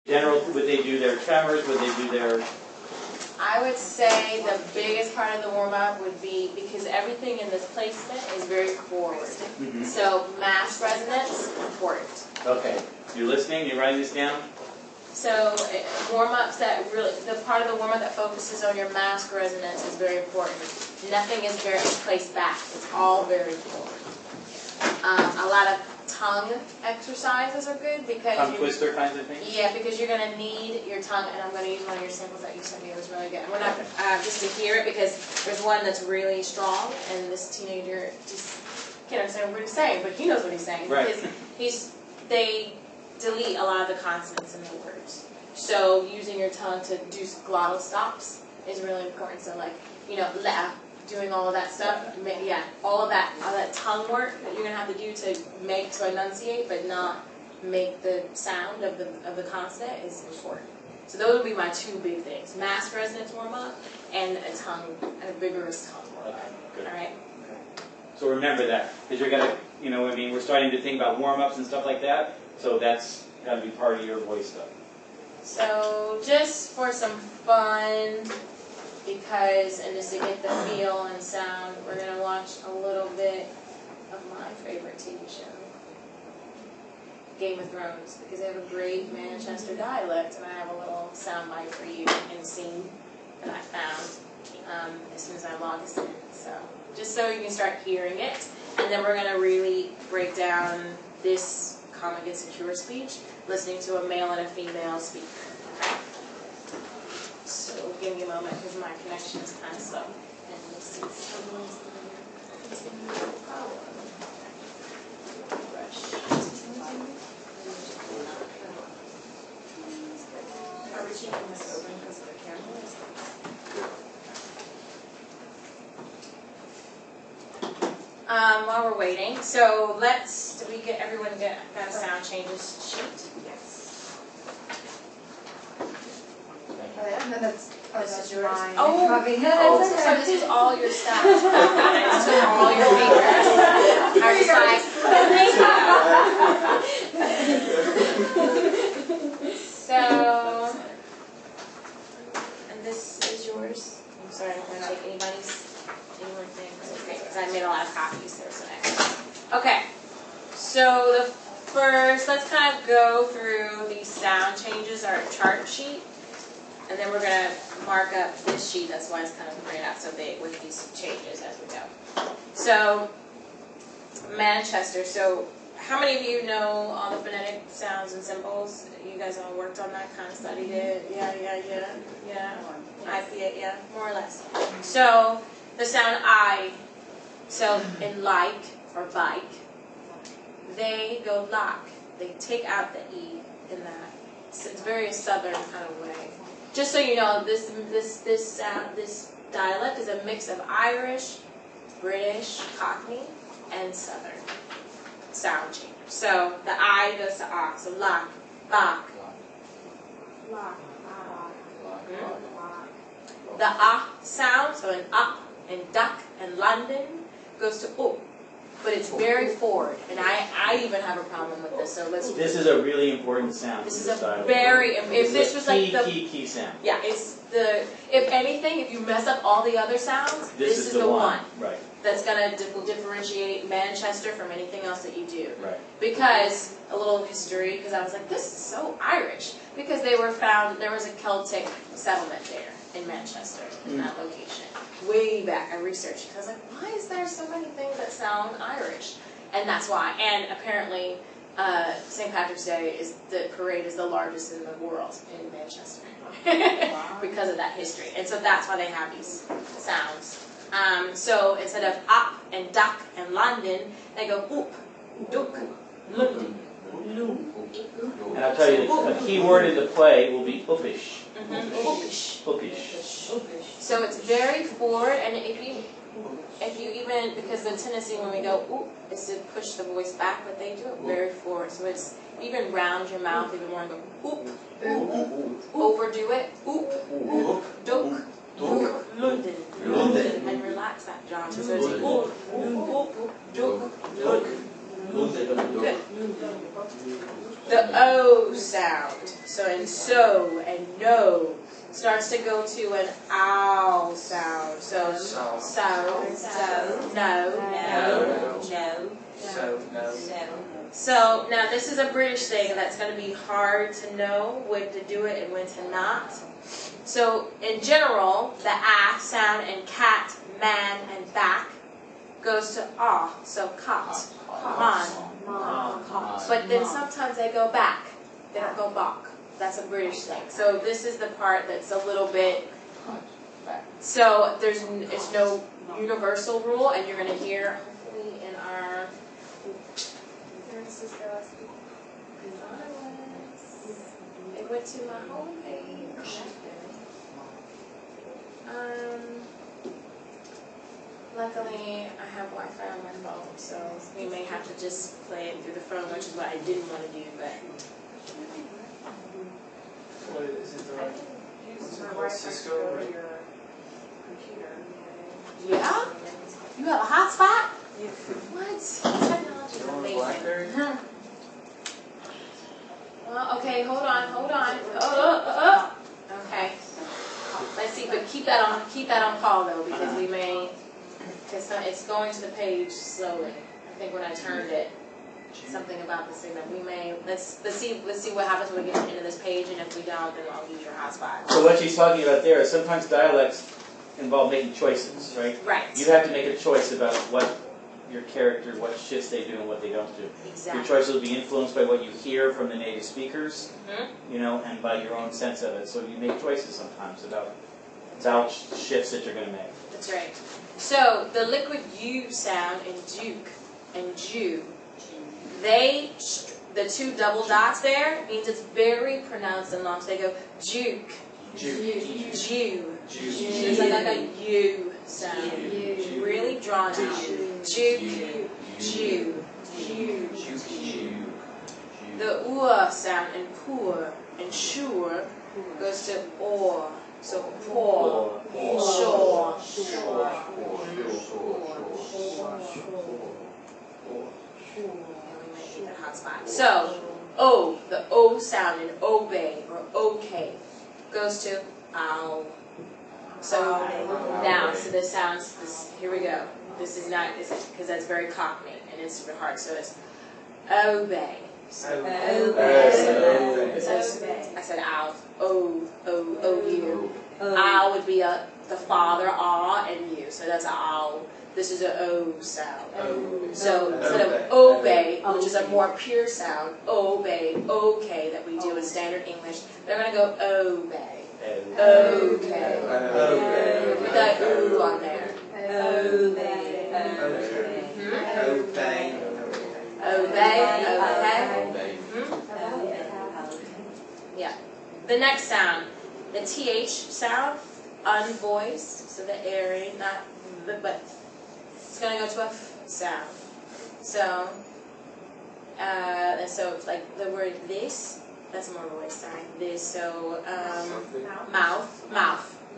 General, would they do their tremors? Would they do their... I would say the biggest part of the warm-up would be, because everything in this placement is very forward. Mm-hmm. So mass resonance, important. Okay. You're listening? You're writing this down? So warm-ups that really, the part of the warm-up that focuses on your mask resonance is very important. Nothing is very placed back. It's all very forward. A lot of tongue exercises are good because Tongue twister kinds of things? Yeah, because you're going to need your tongue, and I'm going to use one of your samples that you sent me. It was really good. And we're not just to hear it, because there's one that's really strong, and this teenager just can't understand what he's saying, but he knows what he's saying. Right. Because they delete a lot of the consonants in the words. So using your tongue to do glottal stops is really important. So like, you know, doing all of that stuff, yeah, all of that tongue work that you're gonna have to do to enunciate, but not make the sound of the consonant is important. So those would be my two big things: mass resonance warm up and a vigorous tongue warm up. Okay, good. All right. Okay. So remember that, because you're gonna, you know, I mean, we're starting to think about warm ups and stuff like that. So that's got to be part of your voice stuff. So just for some fun, because, and just to get the feel and sound, we're going to watch a little bit of my favorite TV show, Game of Thrones, because they have a great Manchester dialect, and I have a little sound bite for you and scene that I found as soon as I log us in. So just so you can start hearing it, and then we're going to really break down this comic insecure speech, listening to a male and a female speaker. Okay? So give me a moment because my connection is kind of slow. And this is someone's problem. Are we keeping this open because of the cameras? While we're waiting, so did we get everyone got a sound changes sheet? Yes. And then This is yours. mine. Oh, Copy. So this is all your stuff. I just took all your papers. I was like, thank you. So, and this is yours. I'm sorry, I'm going to take anybody's things. Okay, because I made a lot of copies. There's an extra. Okay, so the first, let's kind of go through these sound changes, our chart sheet. And then we're going to mark up this sheet. That's why it's kind of laid out so big with these changes as we go. So, Manchester. So, how many of you know all the phonetic sounds and symbols? You guys all worked on that, kind of studied it? Yeah. I see it, yeah, more or less. So, the sound I, so in like or bike, they go lock. They take out the E in that. So it's very southern kind of way. Just so you know, this dialect is a mix of Irish, British, Cockney, and Southern sound change. So the I goes to ah. So lock, bach. Lock. The ah sound, so an up and duck and London, goes to up. But it's very forward, and I even have a problem with this. So let's. This is a really important sound. This is a very. If this was like the key sound. Yeah, it's the. If anything, if you mess up all the other sounds, this is the one. Right. That's gonna differentiate Manchester from anything else that you do. Right. Because a little history, because I was like, this is so Irish, because they were found. There was a Celtic settlement there in Manchester, in that location. Way back, I researched because I was like, why is there so many things that sound Irish? And that's why. And apparently, St. Patrick's Day the parade is the largest in the world in Manchester because of that history. And so that's why they have these sounds. So instead of up and duck and London, they go oop, duck, London. And I'll tell you, a key word in the play will be uppish. Uppish. Uppish. So it's very forward, and if you even, because the tendency when we go oop is to push the voice back, but they do it very forward. So it's even round your mouth even more and go oop, overdo it, oop, duck, London, and relax that jaw. So it's oop, duck, London. Good. The O sound. So and so and no starts to go to an ow sound. So So. no. So now this is a British thing that's going to be hard to know when to do it and when to not. So in general, the ah sound in cat, man, and back goes to ah. So cot, man. But then sometimes they go back. They don't go back. That's a British thing. So this is the part that's a little bit. So it's no universal rule, and you're going to hear hopefully in our. It went to my home page. Luckily, I have Wi-Fi on my phone, so we may have to just play it through the phone, which is what I didn't want to do, but. What is it? I can use my Wi-Fi to go to your computer. Yeah? You have a hotspot? What? Technology is amazing. BlackBerry? Well, okay, hold on. Okay. Let's see, but keep that on call though, because we may, because it's going to the page slowly. I think when I turned it, something about the signal. We may let's see what happens when we get into this page, and if we don't, then I'll use your hotspot. So what she's talking about there is sometimes dialects involve making choices, right? Right. You have to make a choice about what your character, what shifts they do and what they don't do. Exactly. Your choices will be influenced by what you hear from the native speakers, Mm-hmm. and by your own sense of it. So you make choices sometimes about shifts that you're going to make. That's right. So the liquid U sound in Duke and Jew, the two double dots there means it's very pronounced and long. So they go Duke, Jew. It's like a U sound. Really drawn out. Duke, Jew. The ua sound in poor and sure goes to or. So poor, shore. So O, the O sound in obey or okay goes to ow. So now, so this sounds, here we go. This is not, because that's very Cockney and it's super hard. So it's obey. I said ow. O-U. Ow would be the father, ah, and you. So that's a ow. This is a O sound. So instead of obey, which is a more pure sound, obey, okay, that we do in standard English, they're going to go obey. Okay. With that ooh on there. Obey. Yeah. The next sound, the TH sound, unvoiced, so the airy, not the, but it's going to go to a F sound. So, it's like the word this, that's more voice, sorry. This, so, mouth. I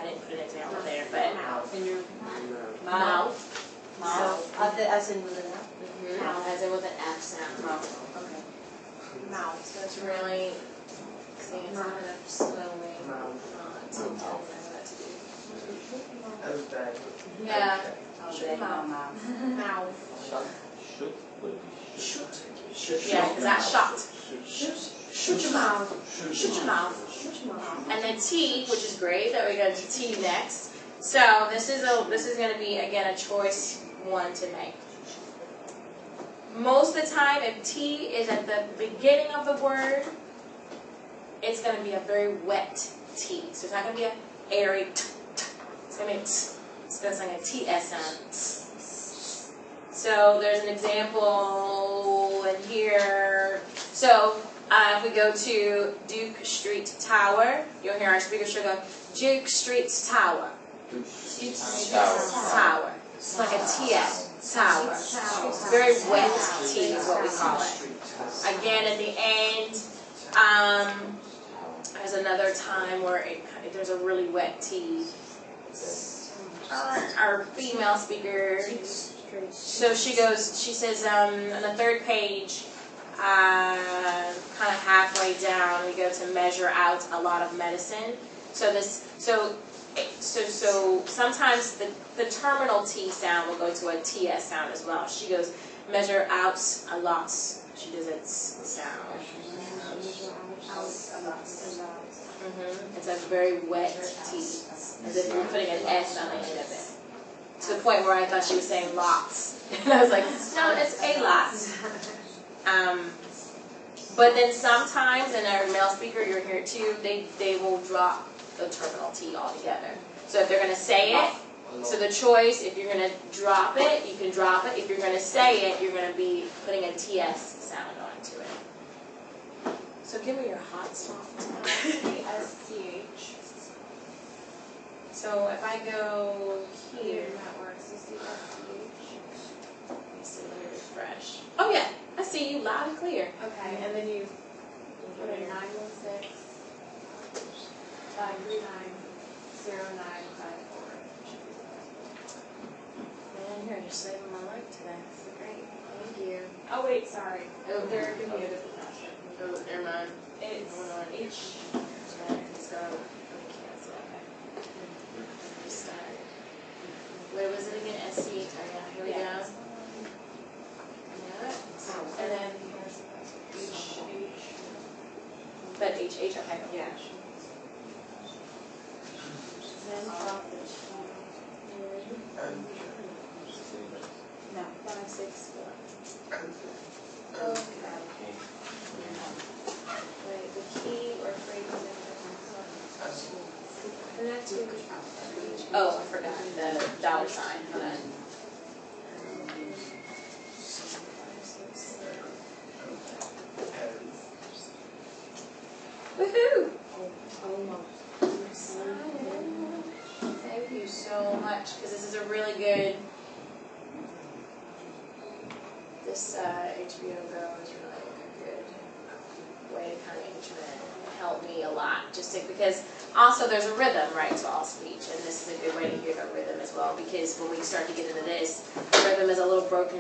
didn't put an example there, but mouth. As in with an F? As in with an F sound. Okay. Mouth. So it's really, see, it's kind of slowly. Yeah. Mouth. Shoot. Yeah, because that's shot. Shoot your mouth. And then T, which is great that we got to T next. So this is going to be again a choice one to make. Most of the time, if T is at the beginning of the word, it's going to be a very wet T. So it's not going to be a airy t. It's going to be it's going to sound like a TS sound. So there's an example in here. So if we go to Duke Street Tower, you'll hear our speaker should go Duke Street Tower. Tower. It's like a TS. Tower. It's very wet T is what we call it. Again, at the end, there's another time where there's a really wet T. Our female speaker, so she says on the third page, kind of halfway down, we go to measure out a lot of medicine. So sometimes the terminal T sound will go to a TS sound as well. She goes, measure out a lot. She does its sound. It's a very wet T, as if you're putting an S on the end of it. To the point where I thought she was saying lots. And I was like, no, it's a lot. But then sometimes in our male speaker, you're here too, they will drop the terminal T altogether. So if they're going to say it, so the choice, if you're going to drop it, you can drop it. If you're going to say it, you're going to be putting a TS sound onto it. So give me your hot spot. SCH. So if I go here, That works. You see SCH. let me see, let me refresh. Oh yeah, I see you loud and clear. Okay, and then you put in 916 5390954. Man, you're just saving my life today. That's great. Thank you. Oh wait, sorry. They're giving you a different password. Oh, never mind. It's H. So, let me cancel. Okay. Restart. Where was it again? SCH. Oh yeah, here we go. Yeah. Yeah. And then H. But HH, okay. Yeah. Then drop the T. No, 564. Okay. Wait, the key or phrase is connect to. Oh, I forgot the dollar sign. Hold on. Woohoo! Thank you so much, because this is a really good. This HBO Go is really a good way to kind of help me a lot, just because also there's a rhythm, right, to all speech, and this is a good way to hear the rhythm as well, because when we start to get into this, the rhythm is a little broken